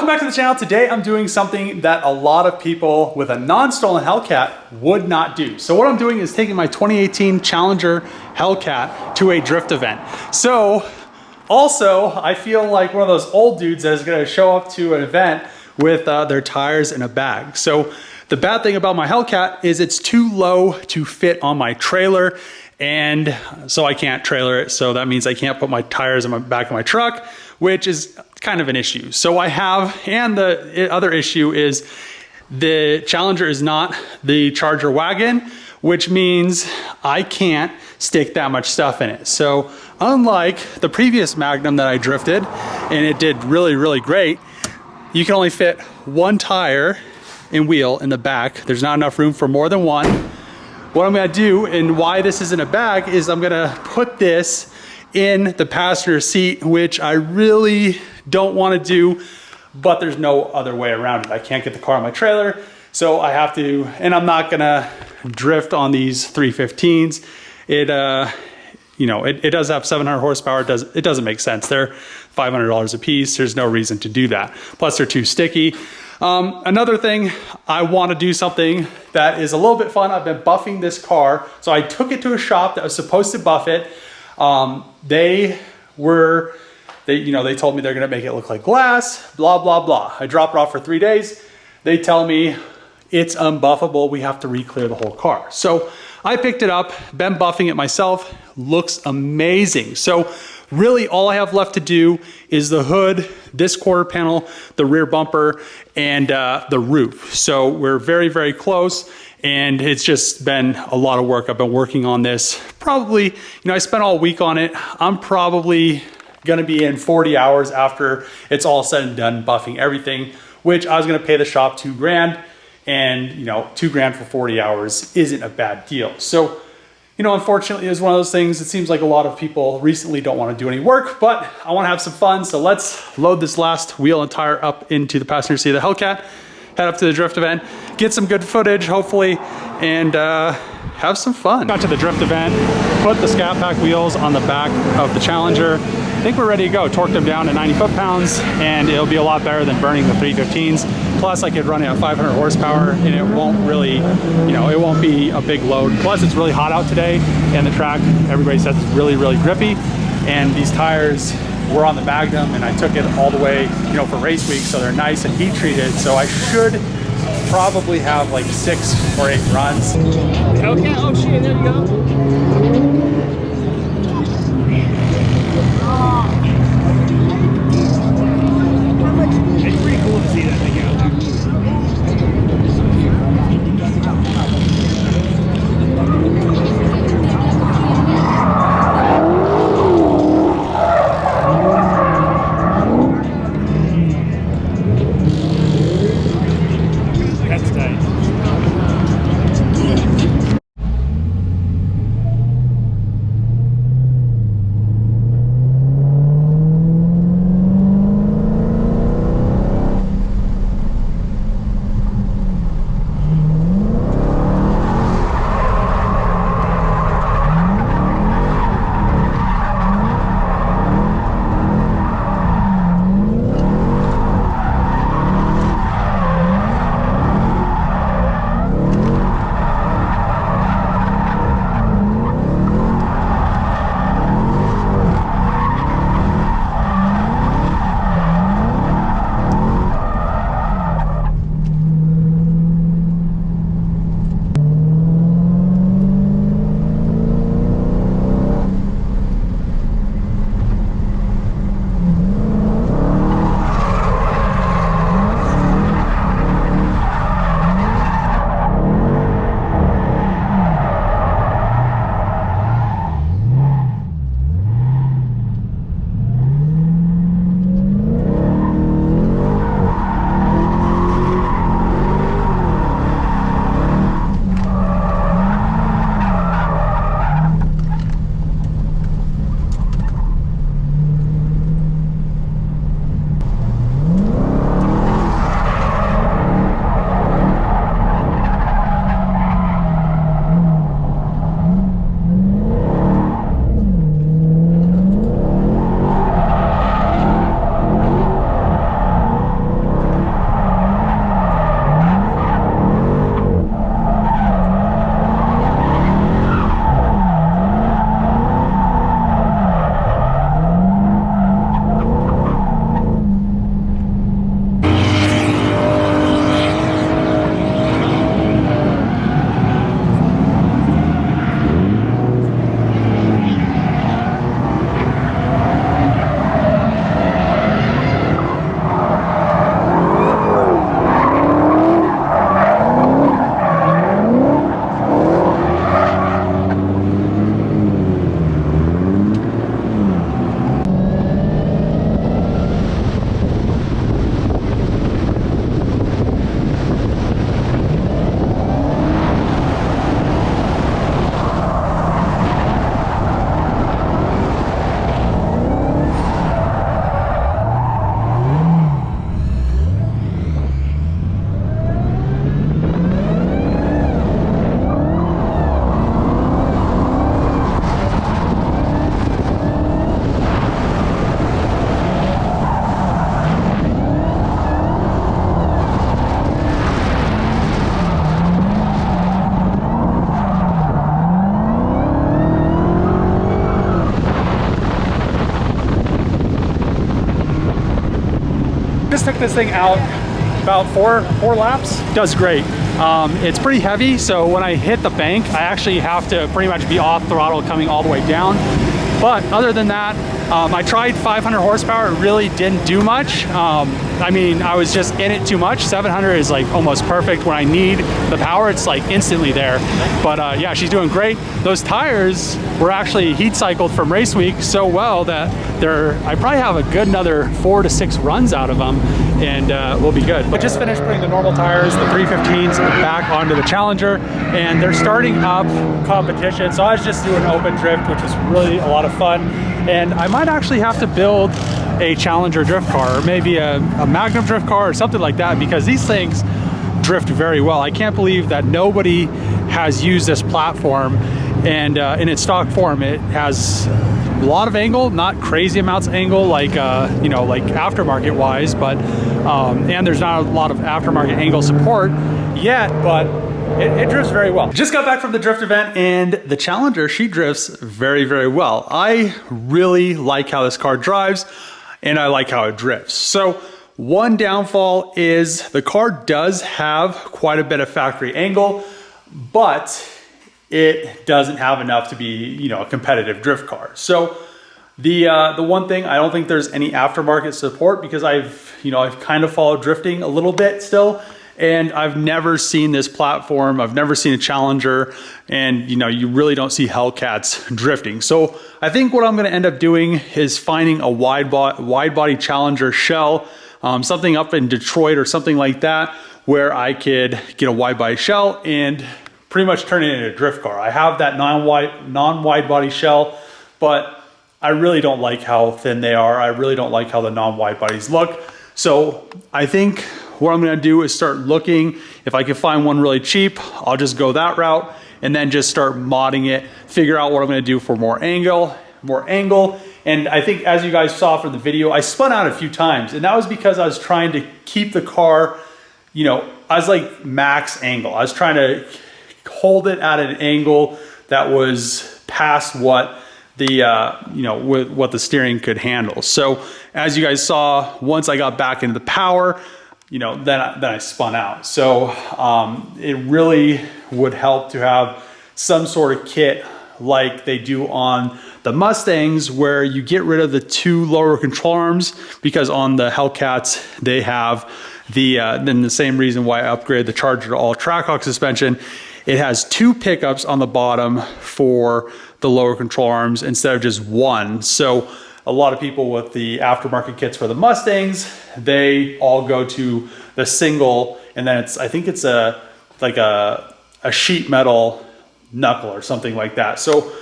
Welcome back to the channel. Today I'm doing something that a lot of people with a non-stolen Hellcat would not do. So what I'm doing is taking my 2018 Challenger Hellcat to a drift event. So also, I feel like one of those old dudes that is gonna show up to an event with their tires in a bag. So the bad thing about my Hellcat is it's too low to fit on my trailer, and so I can't trailer it. So that means I can't put my tires in the back of my truck, which is kind of an issue. So I have, and the other issue is the Challenger is not the Charger wagon, which means I can't stick that much stuff in it. So unlike the previous Magnum that I drifted, and it did really, really great, you can only fit one tire and wheel in the back. There's not enough room for more than one. What I'm gonna do, and why this isn't a bag, is I'm gonna put this in the passenger seat, which I really don't wanna do, but there's no other way around it. I can't get the car on my trailer, so I have to, and I'm not gonna drift on these 315s. It does have 700 horsepower. It doesn't make sense. They're $500 a piece. There's no reason to do that. Plus they're too sticky. Another thing, I want to do something that is a little bit fun. I've been buffing this car. So I took it to a shop that was supposed to buff it. They told me they're going to make it look like glass, blah, blah, blah. I drop it off for 3 days. They tell me it's unbuffable. We have to re-clear the whole car. So I picked it up, been buffing it myself. Looks amazing. So really all I have left to do is the hood, this quarter panel, the rear bumper, and the roof. So we're very, very close, and it's just been a lot of work. I've been working on this probably, I spent all week on it. I'm probably gonna be in 40 hours after it's all said and done buffing everything, which I was gonna pay the shop $2 grand, and $2 grand for 40 hours isn't a bad deal. So unfortunately, it's one of those things. It seems like a lot of people recently don't want to do any work, but I want to have some fun. So let's load this last wheel and tire up into the passenger seat of the Hellcat, head up to the drift event, get some good footage, hopefully, and have some fun. Got to the drift event, put the Scat Pack wheels on the back of the Challenger. I think we're ready to go. Torqued them down to 90 foot-pounds, and it'll be a lot better than burning the 315s. Plus I could run it at 500 horsepower, and it won't really, it won't be a big load. Plus it's really hot out today, and the track, everybody says it's really, really grippy. And these tires were on the Magnum, and I took it all the way, for race week, so they're nice and heat treated. So I should probably have like 6 or 8 runs. Okay, oh shit, there you go. It's pretty cool to see that thing out there. That's tight. took this thing out about four laps. Does great. It's pretty heavy, so when I hit the bank, I actually have to pretty much be off throttle coming all the way down. But other than that, I tried 500 horsepower. It really didn't do much. I mean, I was just in it too much. 700 is like almost perfect. When I need the power, it's like instantly there. But yeah, she's doing great. Those tires were actually heat cycled from race week so well that I probably have a good another 4 to 6 runs out of them, and we'll be good. But just finished putting the normal tires, the 315s, back onto the Challenger, and they're starting up competition. So I was just doing open drift, which was really a lot of fun. And I might actually have to build a Challenger drift car, or maybe a Magnum drift car or something like that, because these things drift very well. I can't believe that nobody has used this platform, and in its stock form, it has a lot of angle, not crazy amounts of angle like you know, like aftermarket wise, but and there's not a lot of aftermarket angle support yet, but it drifts very well. Just got back from the drift event, and the Challenger, she drifts very, very well. I really like how this car drives, and I like how it drifts. So one downfall is the car does have quite a bit of factory angle, but it doesn't have enough to be, you know, a competitive drift car. So the one thing, I don't think there's any aftermarket support, because I've kind of followed drifting a little bit still, and I've never seen this platform. I've never seen a Challenger, and you know, you really don't see Hellcats drifting. So I think what I'm going to end up doing is finding a wide body Challenger shell, something up in Detroit or something like that, where I could get a wide body shell and pretty much turn it into a drift car. I have that non-wide body shell, but I really don't like how thin they are. I really don't like how the non-wide bodies look. So I think what I'm gonna do is start looking. If I can find one really cheap, I'll just go that route, and then just start modding it, figure out what I'm gonna do for more angle. And I think, as you guys saw from the video, I spun out a few times, and that was because I was trying to keep the car, you know, I was like max angle. I was trying to hold it at an angle that was past what the you know, with what the steering could handle. So as you guys saw, once I got back into the power, you know, then I spun out. So it really would help to have some sort of kit like they do on the Mustangs, where you get rid of the 2 lower control arms, because on the Hellcats they have then the same reason why I upgraded the Charger to all Trackhawk suspension. It has 2 pickups on the bottom for the lower control arms instead of just 1. So a lot of people with the aftermarket kits for the Mustangs, they all go to the single, and then I think it's like a sheet metal knuckle or something like that. So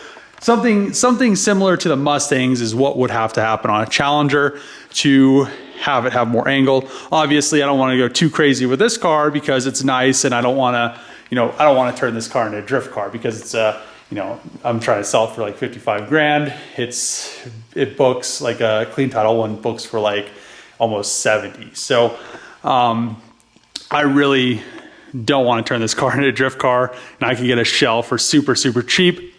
something similar to the Mustangs is what would have to happen on a Challenger to have it have more angle. Obviously, I don't want to go too crazy with this car because it's nice, and I don't want to, you know, I don't want to turn this car into a drift car, because it's you know, I'm trying to sell it for like 55 grand. It books like a clean title one books for like almost 70. So I really don't want to turn this car into a drift car, and I can get a shell for super, super cheap.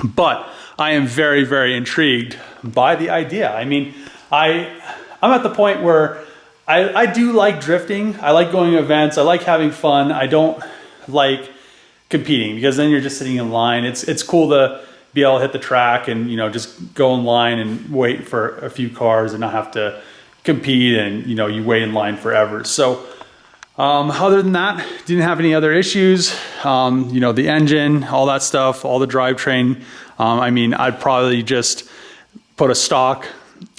But I am very, very intrigued by the idea. I mean, I'm at the point where I do like drifting. I like going to events. I like having fun. I don't like competing, because then you're just sitting in line. It's cool to be able to hit the track and, you know, just go in line and wait for a few cars and not have to compete, and, you know, you wait in line forever. So other than that, didn't have any other issues. You know, the engine, all that stuff, all the drivetrain. I mean, I'd probably just put a stock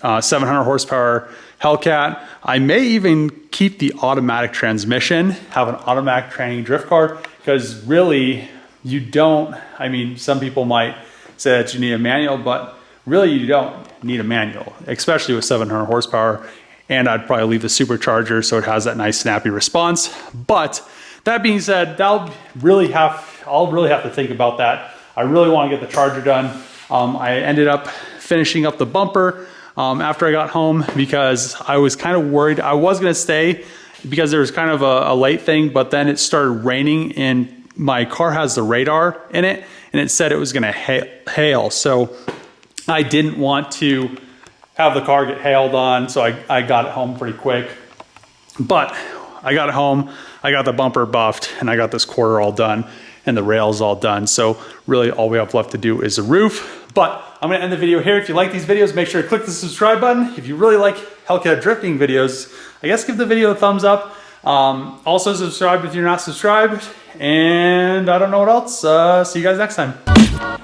700 horsepower Hellcat. I may even keep the automatic transmission, have an automatic tranny drift car, because really you don't, I mean, some people might say that you need a manual, but really you don't need a manual, especially with 700 horsepower. And I'd probably leave the supercharger so it has that nice snappy response. But that being said, I'll really have to think about that. I really want to get the Charger done. I ended up finishing up the bumper after I got home, because I was kind of worried. I was going to stay because there was kind of a late thing, but then it started raining, and my car has the radar in it, and it said it was going to hail. So I didn't want to have the car get hailed on, so I got it home pretty quick. But I got it home, I got the bumper buffed, and I got this quarter all done and the rails all done. So really all we have left to do is the roof. But I'm gonna end the video here. If you like these videos, make sure to click the subscribe button. If you really like Hellcat drifting videos, I guess give the video a thumbs up. Also subscribe if you're not subscribed. And I don't know what else. See you guys next time.